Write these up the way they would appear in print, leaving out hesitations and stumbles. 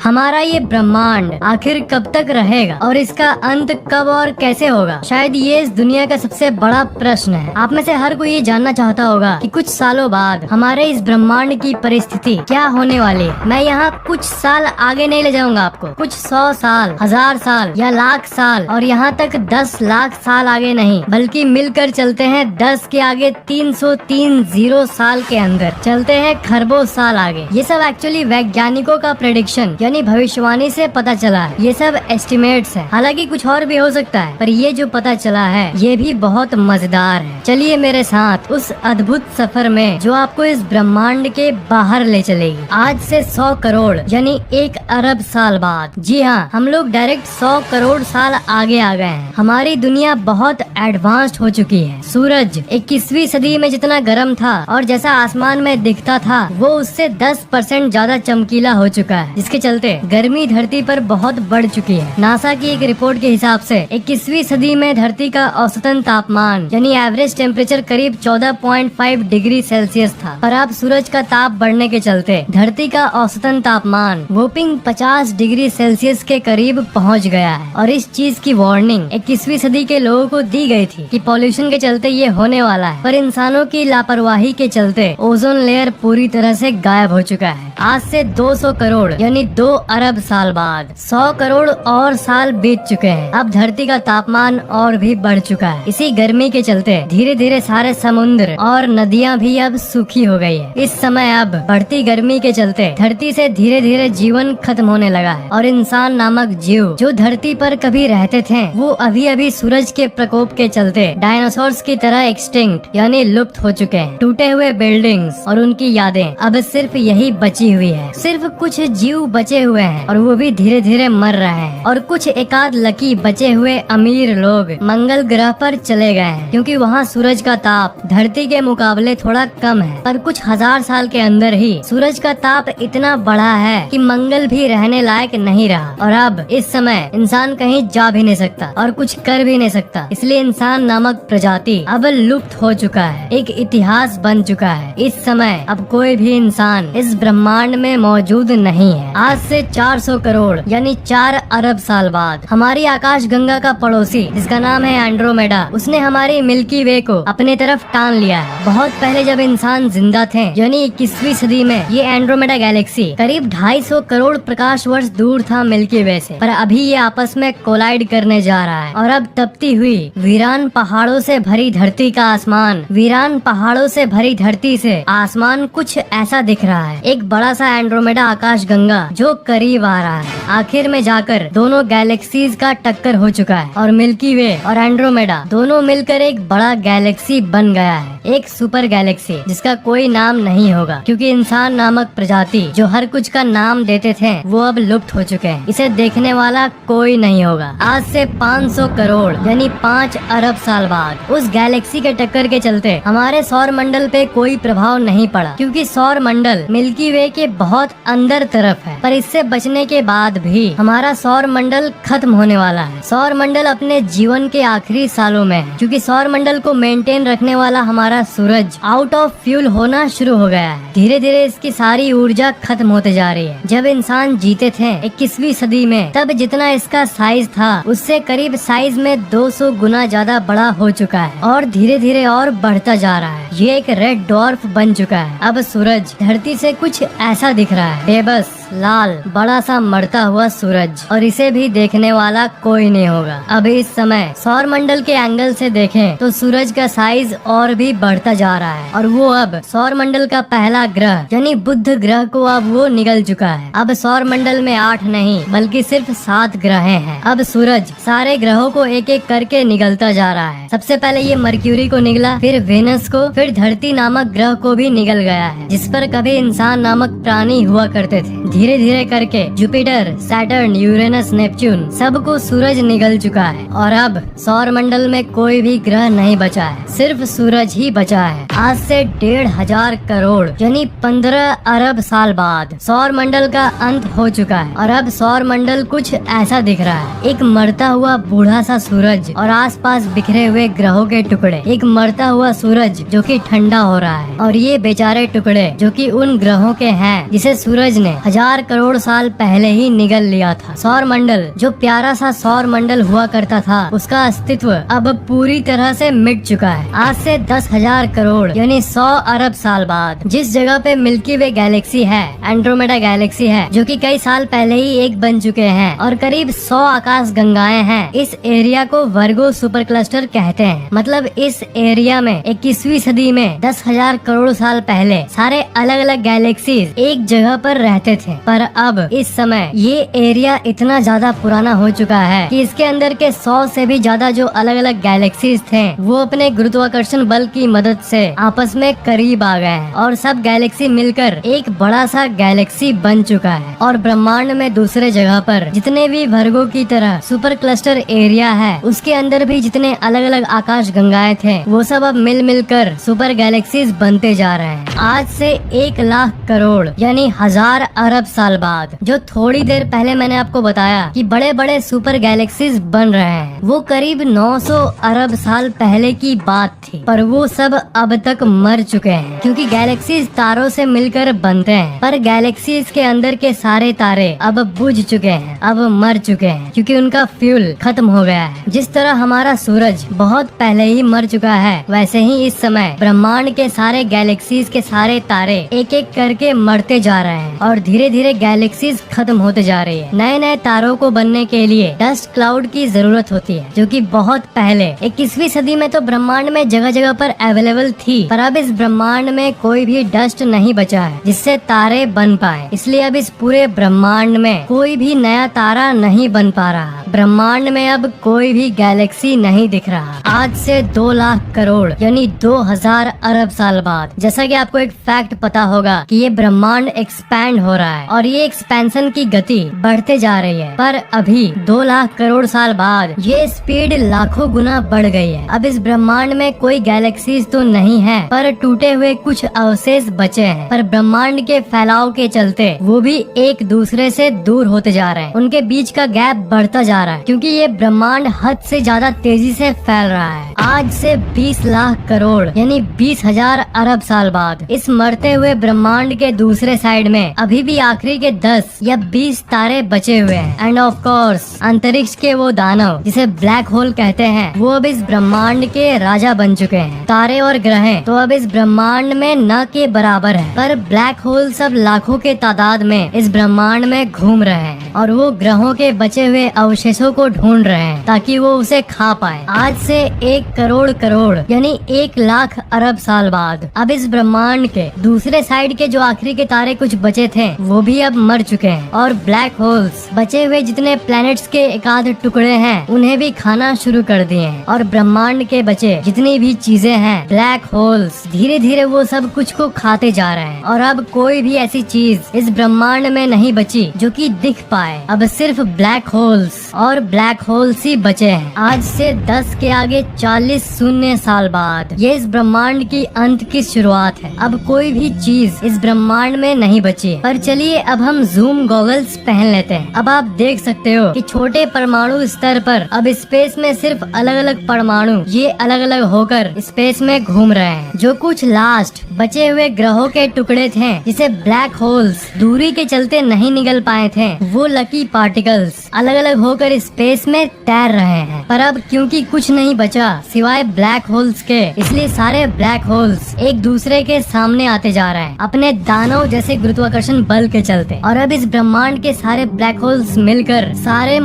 हमारा ये ब्रह्मांड आखिर कब तक रहेगा और इसका अंत कब और कैसे होगा? शायद ये इस दुनिया का सबसे बड़ा प्रश्न है। आप में से हर कोई ये जानना चाहता होगा कि कुछ सालों बाद हमारे इस ब्रह्मांड की परिस्थिति क्या होने वाली है। मैं यहाँ कुछ साल आगे नहीं ले जाऊंगा आपको, कुछ 100 साल, 1000 साल या लाख साल और यहाँ तक 10 लाख साल आगे नहीं, बल्कि मिलकर चलते हैं 10 के आगे 303 साल के अंदर चलते हैं खरबों साल आगे। ये सब एक्चुअली वैज्ञानिकों का प्रेडिक्शन यानी भविष्यवाणी से पता चला है। ये सब एस्टिमेट्स है, हालांकि कुछ और भी हो सकता है, पर ये जो पता चला है ये भी बहुत मजेदार है। चलिए मेरे साथ उस अद्भुत सफर में जो आपको इस ब्रह्मांड के बाहर ले चलेगी। आज से 100 करोड़ यानी 1 अरब साल बाद, जी हाँ, हम लोग डायरेक्ट 100 करोड़ साल आगे आ गए हैं। हमारी दुनिया बहुत एडवांस्ड हो चुकी है। सूरज 21वीं सदी में जितना गर्म था और जैसा आसमान में दिखता था वो उससे 10% ज्यादा चमकीला हो चुका है, जिसके चलते गर्मी धरती पर बहुत बढ़ चुकी है। नासा की एक रिपोर्ट के हिसाब से 21वीं सदी में धरती का औसतन तापमान यानी एवरेज टेम्परेचर करीब 14.5 डिग्री सेल्सियस था, पर अब सूरज का ताप बढ़ने के चलते धरती का औसतन तापमान वोपिंग 50 डिग्री सेल्सियस के करीब पहुंच गया है। और इस चीज की वार्निंग 21वीं सदी के लोगों को दी गई थी कि पॉल्यूशन के चलते ये होने वाला है, पर इंसानों की लापरवाही के चलते ओजोन लेयर पूरी तरह से गायब हो चुका है। आज से 200 करोड़ यानी 2 अरब साल बाद 100 करोड़ और साल बीत चुके हैं। अब धरती का तापमान और भी बढ़ चुका है। इसी गर्मी के चलते धीरे धीरे सारे समुद्र और नदियां भी अब सूखी हो गई है। इस समय अब बढ़ती गर्मी के चलते धरती से धीरे धीरे जीवन खत्म होने लगा है और इंसान नामक जीव जो धरती पर कभी रहते थे वो अभी अभी सूरज के प्रकोप के चलते डायनासोर्स की तरह एक्सटिंक्ट यानी लुप्त हो चुके हैं। टूटे हुए बिल्डिंग्स और उनकी यादें अब सिर्फ यही बची हुई है। सिर्फ कुछ जीव बचे हुए हैं और वो भी धीरे धीरे मर रहे हैं। और कुछ एकाध लकी बचे हुए अमीर लोग मंगल ग्रह पर चले गए हैं, क्योंकि वहाँ सूरज का ताप धरती के मुकाबले थोड़ा कम है। पर कुछ 1000 साल के अंदर ही सूरज का ताप इतना बढ़ा है कि मंगल भी रहने लायक नहीं रहा। और अब इस समय इंसान कहीं जा भी नहीं सकता और कुछ कर भी नहीं सकता। इसलिए इंसान नामक प्रजाति अब लुप्त हो चुका है, एक इतिहास बन चुका है। इस समय अब कोई भी इंसान इस ब्रह्मांड में मौजूद नहीं है। आज से 400 करोड़ यानी 4 अरब साल बाद हमारी आकाश गंगा का पड़ोसी जिसका नाम है एंड्रोमेडा, उसने हमारी मिल्की वे को अपने तरफ टान लिया है। बहुत पहले जब इंसान जिंदा थे यानी 21वीं सदी में ये एंड्रोमेडा गैलेक्सी करीब 250 करोड़ प्रकाश वर्ष दूर था मिल्की वे से, पर अभी ये आपस में कोलाइड करने जा रहा है। और अब तपती हुई वीरान पहाड़ों से भरी धरती का आसमान, वीरान पहाड़ों से भरी धरती से आसमान कुछ ऐसा दिख रहा है। एक बड़ा सा एंड्रोमेडा आकाश गंगा जो करीब आ रहा है। आखिर में जाकर दोनों गैलेक्सीज का टक्कर हो चुका है और मिल्की वे और एंड्रोमेडा दोनों मिलकर एक बड़ा गैलेक्सी बन गया है, एक सुपर गैलेक्सी जिसका कोई नाम नहीं होगा, क्योंकि इंसान नामक प्रजाति जो हर कुछ का नाम देते थे वो अब लुप्त हो चुके हैं। इसे देखने वाला कोई नहीं होगा। आज से 500 करोड़ यानी 5 अरब साल बाद उस गैलेक्सी के टक्कर के चलते हमारे सौर मंडल पे कोई प्रभाव नहीं पड़ा, क्योंकि सौर मंडल मिल्की वे के बहुत अंदर तरफ है। पर इससे बचने के बाद भी हमारा सौर मंडल खत्म होने वाला है। सौर मंडल अपने जीवन के आखिरी सालों में है, क्योंकि सौर मंडल को मेंटेन रखने वाला हमारा सूरज आउट ऑफ फ्यूल होना शुरू हो गया है। धीरे धीरे इसकी सारी ऊर्जा खत्म होते जा रही है। जब इंसान जीते थे 21वीं सदी में, तब जितना इसका साइज था उससे करीब साइज में 200 गुना ज्यादा बड़ा हो चुका है और धीरे धीरे और बढ़ता जा रहा है। ये एक रेड डॉर्फ बन चुका है। अब सूरज धरती से कुछ ऐसा दिख रहा है, बेबस लाल बड़ा सा मरता हुआ सूरज, और इसे भी देखने वाला कोई नहीं होगा। अब इस समय सौर मंडल के एंगल से देखें तो सूरज का साइज और भी बढ़ता जा रहा है और वो अब सौर मंडल का पहला ग्रह यानी बुध ग्रह को अब वो निगल चुका है। अब सौर मंडल में 8 नहीं बल्कि सिर्फ 7 ग्रह हैं। अब सूरज सारे ग्रहों को एक एक करके निगलता जा रहा है। सबसे पहले ये मर्क्यूरी को निगला, फिर वेनस को, फिर धरती नामक ग्रह को भी निगल गया है, जिस पर कभी इंसान नामक प्राणी हुआ करते थे। धीरे धीरे करके जुपिटर, सैटर्न, यूरेनस, नेपच्यून सबको सूरज निगल चुका है और अब सौर मंडल में कोई भी ग्रह नहीं बचा है, सिर्फ सूरज ही बचा है। आज से 1500 करोड़ यानी 15 अरब साल बाद सौर मंडल का अंत हो चुका है और अब सौर मंडल कुछ ऐसा दिख रहा है, एक मरता हुआ बूढ़ा सा सूरज और आसपास बिखरे हुए ग्रहों के टुकड़े। एक मरता हुआ सूरज जो कि ठंडा हो रहा है और ये बेचारे टुकड़े जो कि उन ग्रहों के हैं जिसे सूरज ने 1000 1000 करोड़ साल पहले ही निगल लिया था। सौर मंडल, जो प्यारा सा सौर मंडल हुआ करता था, उसका अस्तित्व अब पूरी तरह से मिट चुका है। आज से 10,000 करोड़ यानी 100 अरब साल बाद जिस जगह पे मिल्की वे गैलेक्सी है, एंड्रोमेडा गैलेक्सी है, जो कि कई साल पहले ही एक बन चुके हैं, और करीब 100 आकाश गंगाएं हैं। इस एरिया को वर्गो सुपर क्लस्टर कहते हैं। मतलब इस एरिया में 21वीं सदी में 10,000 करोड़ साल पहले सारे अलग अलग गैलेक्सीज एक जगह पर रहते थे। पर अब इस समय ये एरिया इतना ज्यादा पुराना हो चुका है कि इसके अंदर के 100 से भी ज्यादा जो अलग अलग गैलेक्सीज थे वो अपने गुरुत्वाकर्षण बल की मदद से आपस में करीब आ गए हैं और सब गैलेक्सी मिलकर एक बड़ा सा गैलेक्सी बन चुका है। और ब्रह्मांड में दूसरे जगह पर जितने भी वर्गो की तरह सुपर क्लस्टर एरिया है, उसके अंदर भी जितने अलग अलग आकाश गंगाएं थे, वो सब अब मिल मिलकर सुपर गैलेक्सीज बनते जा रहे हैं। आज से 1 लाख करोड़ यानी 1000 अरब साल बाद, जो थोड़ी देर पहले मैंने आपको बताया कि बड़े बड़े सुपर गैलेक्सीज बन रहे हैं, वो करीब 900 अरब साल पहले की बात थी। पर वो सब अब तक मर चुके हैं, क्योंकि गैलेक्सीज तारों से मिलकर बनते हैं। पर गैलेक्सीज के अंदर के सारे तारे अब बुझ चुके हैं, अब मर चुके हैं, क्योंकि उनका फ्यूल खत्म हो गया है। जिस तरह हमारा सूरज बहुत पहले ही मर चुका है, वैसे ही इस समय ब्रह्मांड के सारे गैलेक्सीज के सारे तारे एक एक करके मरते जा रहे हैं और धीरे धीरे गैलेक्सीज खत्म होते जा रही है। नए नए तारों को बनने के लिए डस्ट क्लाउड की जरूरत होती है, जो कि बहुत पहले 21वीं सदी में तो ब्रह्मांड में जगह जगह पर अवेलेबल थी। पर अब इस ब्रह्मांड में कोई भी डस्ट नहीं बचा है जिससे तारे बन पाए, इसलिए अब इस पूरे ब्रह्मांड में कोई भी नया तारा नहीं बन पा रहा। ब्रह्मांड में अब कोई भी गैलेक्सी नहीं दिख रहा। आज से 2 लाख करोड़ यानी 2000 अरब साल बाद, जैसा कि आपको एक फैक्ट पता होगा कि ये ब्रह्मांड एक्सपैंड हो रहा है और ये एक्सपेंशन की गति बढ़ते जा रही है। पर अभी 2 लाख करोड़ साल बाद ये स्पीड लाखों गुना बढ़ गई है। अब इस ब्रह्मांड में कोई गैलेक्सीज तो नहीं है, पर टूटे हुए कुछ अवशेष बचे हैं। पर ब्रह्मांड के फैलाव के चलते वो भी एक दूसरे से दूर होते जा रहे हैं। उनके बीच का गैप बढ़ता जा रहा है, क्योंकि ये ब्रह्मांड हद से ज्यादा तेजी से फैल रहा है। आज से 20 लाख करोड़ यानी 20,000 अरब साल बाद इस मरते हुए ब्रह्मांड के दूसरे साइड में अभी भी आखिरी के 10 या 20 तारे बचे हुए हैं। एंड ऑफ कोर्स अंतरिक्ष के वो दानव जिसे ब्लैक होल कहते हैं, वो अब इस ब्रह्मांड के राजा बन चुके हैं। तारे और ग्रह तो अब इस ब्रह्मांड में न के बराबर है, पर ब्लैक होल सब लाखों के तादाद में इस ब्रह्मांड में घूम रहे हैं और वो ग्रहों के बचे हुए अवशेषों को ढूंढ रहे हैं ताकि वो उसे खा पाए। आज से 1 करोड़ करोड़ यानी 1 लाख अरब साल बाद अब इस ब्रह्मांड के दूसरे साइड के जो आखिरी के तारे कुछ बचे थे, वो भी अब मर चुके हैं और ब्लैक होल्स बचे हुए जितने प्लैनेट्स के एक आध टुकड़े हैं उन्हें भी खाना शुरू कर दिए हैं। और ब्रह्मांड के बचे जितनी भी चीजें हैं, ब्लैक होल्स धीरे धीरे वो सब कुछ को खाते जा रहे हैं और अब कोई भी ऐसी चीज इस ब्रह्मांड में नहीं बची जो कि दिख पाए। अब सिर्फ ब्लैक होल्स और ब्लैक होल्स ही बचे हैं। आज से 10 के आगे 40 शून्य साल बाद ये इस ब्रह्मांड की अंत की शुरुआत है। अब कोई भी चीज इस ब्रह्मांड में नहीं बची। पर चलिए अब हम जूम गॉगल्स पहन लेते हैं। अब आप देख सकते हो कि छोटे परमाणु स्तर पर अब स्पेस में सिर्फ अलग अलग परमाणु ये अलग अलग होकर स्पेस में घूम रहे हैं। जो कुछ लास्ट बचे हुए ग्रहों के टुकड़े थे जिसे ब्लैक होल्स दूरी के चलते नहीं निकल पाए थे, वो लकी पार्टिकल्स अलग अलग होकर स्पेस में तैर रहे हैं। पर अब क्योंकि कुछ नहीं बचा सिवाय ब्लैक होल्स के, इसलिए सारे ब्लैक होल्स एक दूसरे के सामने आते जा रहे हैं अपने दानव जैसे गुरुत्वाकर्षण बल के चलते। और अब इस ब्रह्मांड के सारे ब्लैक होल्स मिलकर सारे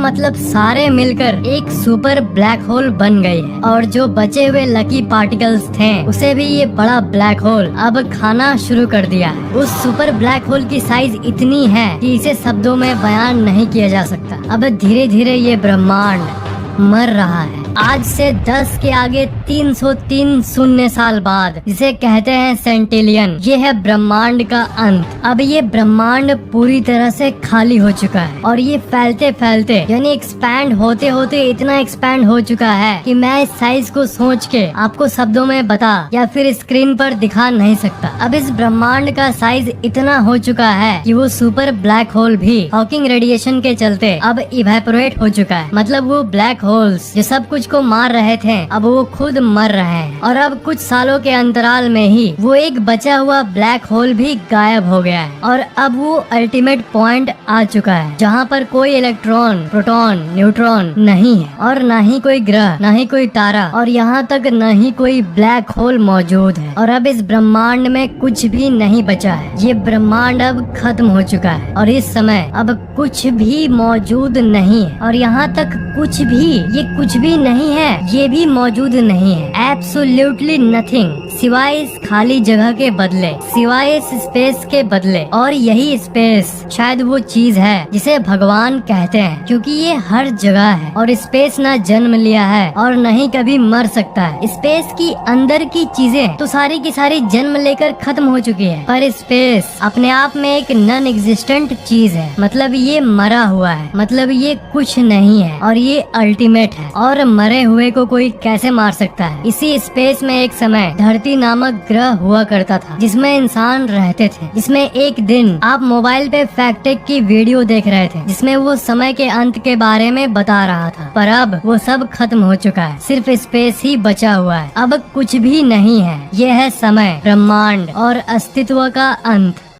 मिलकर एक सुपर ब्लैक होल बन गई है। और जो बचे हुए लकी पार्टिकल्स थे उसे भी ये बड़ा ब्लैक होल अब खाना शुरू कर दिया है। उस सुपर ब्लैक होल की साइज इतनी है कि इसे शब्दों में बयान नहीं किया जा सकता। अब धीरे धीरे ये ब्रह्मांड मर रहा है। आज से 10 के आगे 303 शून्य साल बाद, जिसे कहते हैं सेंटिलियन, ये है ब्रह्मांड का अंत। अब ये ब्रह्मांड पूरी तरह से खाली हो चुका है और ये फैलते फैलते यानी एक्सपैंड होते होते इतना एक्सपैंड हो चुका है कि मैं इस साइज को सोच के आपको शब्दों में बता या फिर स्क्रीन पर दिखा नहीं सकता। अब इस ब्रह्मांड का साइज इतना हो चुका है कि वो सुपर ब्लैक होल भी हॉकिंग रेडिएशन के चलते अब इवेपोरेट हो चुका है। मतलब वो ब्लैक होल्स जो सब कुछ सूरज को मार रहे थे अब वो खुद मर रहे हैं, और अब कुछ सालों के अंतराल में ही वो एक बचा हुआ ब्लैक होल भी गायब हो गया है। और अब वो अल्टीमेट पॉइंट आ चुका है जहाँ पर कोई इलेक्ट्रॉन, प्रोटॉन, न्यूट्रॉन नहीं है, और न ही कोई ग्रह, न ही कोई तारा, और यहाँ तक न ही कोई ब्लैक होल मौजूद है। और अब इस ब्रह्मांड में कुछ भी नहीं बचा है। ये ब्रह्मांड अब खत्म हो चुका है और इस समय अब कुछ भी मौजूद नहीं है। और यहाँ तक कुछ भी, ये कुछ भी नहीं है, ये भी मौजूद नहीं है। एब्सोल्युटली नथिंग, सिवाय इस खाली जगह के बदले, सिवाय इस स्पेस के बदले। और यही स्पेस शायद वो चीज है जिसे भगवान कहते हैं, क्योंकि ये हर जगह है और स्पेस ना जन्म लिया है और न ही कभी मर सकता है। स्पेस की अंदर की चीजें तो सारी की सारी जन्म लेकर खत्म हो चुकी है, पर स्पेस अपने आप में एक नॉन एग्जिस्टेंट चीज है। मतलब ये मरा हुआ है, मतलब ये कुछ नहीं है और ये अल्टीमेट है। और मरे हुए को कोई कैसे मार सकता है। इसी स्पेस में एक समय धरती नामक ग्रह हुआ करता था जिसमें इंसान रहते थे, जिसमें एक दिन आप मोबाइल पे फैक्टेक की वीडियो देख रहे थे जिसमें वो समय के अंत के बारे में बता रहा था, पर अब वो सब खत्म हो चुका है, सिर्फ स्पेस ही बचा हुआ है। अब कुछ भी नहीं है। ये है समय, ब्रह्मांड और अस्तित्व का अंत।